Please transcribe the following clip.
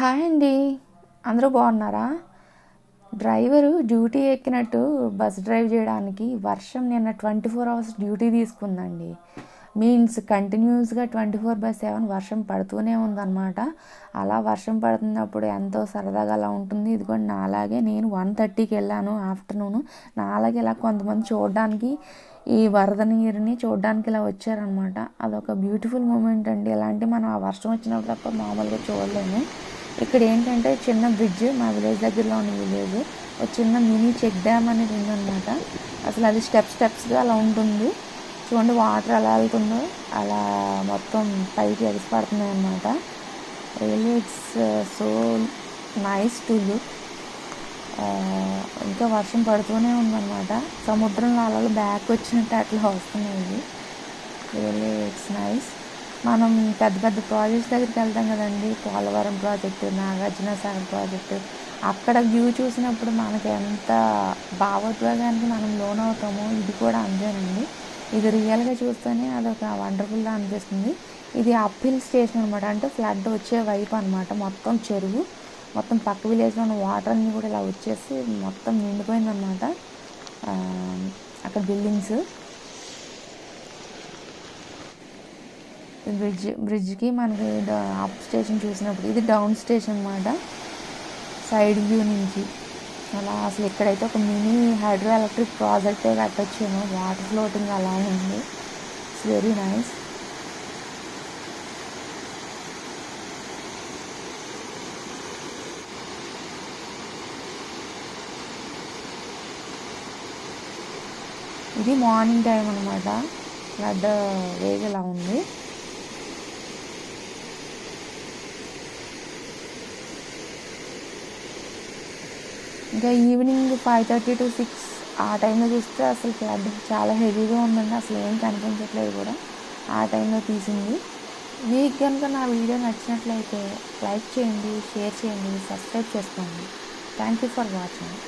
Hi అండి. అందరూ బాగున్నారా? డ్రైవరు డ్యూటీ ఎక్కినట్టు బస్ డ్రైవ్ చేయడానికి వర్షం నిన్న 24 అవర్స్ డ్యూటీ తీసుకుందండి. మీన్స్ కంటిన్యూస్గా 24/7 వర్షం పడుతూనే ఉందన్నమాట. అలా వర్షం పడుతున్నప్పుడు ఎంతో సరదాగా అలా ఉంటుంది. ఇదిగోండి నాలాగే నేను 1:30కి వెళ్ళాను ఆఫ్టర్నూన్. నాలాగే ఇలా కొంతమంది చూడడానికి ఈ వరద నీరుని చూడడానికి ఇలా వచ్చారనమాట. అదొక బ్యూటిఫుల్ మూమెంట్ అండి. ఇలాంటి మనం ఆ వర్షం వచ్చినప్పుడు తప్ప మామూలుగా చూడలేము. ఇక్కడ ఏంటంటే చిన్న బ్రిడ్జ్, మా విలేజ్ దగ్గరలో ఉన్న విలేజ్, ఒక చిన్న మినీ చెక్ డ్యామ్ అనేది ఉందన్నమాట. అసలు అది స్టెప్స్గా అలా ఉంటుంది. చూడండి వాటర్ ఎలా వెళ్తుందో, అలా మొత్తం పైకి ఎగసి పడుతున్నాయి అన్నమాట. Really it's so nice to look. ఇంకా వర్షం పడుతూనే ఉందన్నమాట. సముద్రంలో అలలు బ్యాక్ వచ్చినట్టు అట్లా వస్తున్నాయి. Really it's nice. మనం పెద్ద పెద్ద ప్రాజెక్ట్స్ దగ్గరికి వెళ్తాం కదండి, పోలవరం ప్రాజెక్టు, నాగార్జున సాగర్ ప్రాజెక్టు. అక్కడ వ్యూ చూసినప్పుడు మనకి ఎంత భావోద్వేగానికి మనం లోనవుతామో ఇది కూడా అంతేనండి. ఇది రియల్గా చూస్తేనే అదొక వండర్ఫుల్గా అనిపిస్తుంది. ఇది అప్ హిల్ స్టేషన్ అనమాట. అంటే ఫ్లడ్ వచ్చే వైపు అనమాట. మొత్తం చెరువు, మొత్తం పక్క విలేజ్లో ఉన్న వాటర్ అన్నీ కూడా ఇలా వచ్చేసి మొత్తం నిండిపోయిందనమాట. అక్కడ బిల్డింగ్స్, బ్రిడ్జ్కి మనకి అప్ స్టేషన్ చూసినప్పుడు ఇది డౌన్ స్టేషన్ అనమాట. సైడ్ వ్యూ నుంచి అలా అసలు ఇక్కడైతే ఒక మినీ హైడ్రో ఎలక్ట్రిక్ ప్రాజెక్టే కట్టొచ్చాను. వాటర్ ఫ్లోటింగ్ అలా ఉంది. It's very nice. ఇది మార్నింగ్ టైం అనమాట. ఫ్లడ్ వేవ్ ఇలా ఉంది. ఇంకా ఈవినింగ్ 5:30 to 6 ఆ టైంలో చూస్తే అసలు ఫ్లడ్ చాలా హెవీగా ఉందండి. అసలు ఏం కనిపించట్లేదు కూడా. ఆ టైంలో తీసింది. మీకు కనుక నా వీడియో నచ్చినట్లయితే లైక్ చేయండి, షేర్ చేయండి, సబ్స్క్రైబ్ చేసుకోండి. Thank you for watching.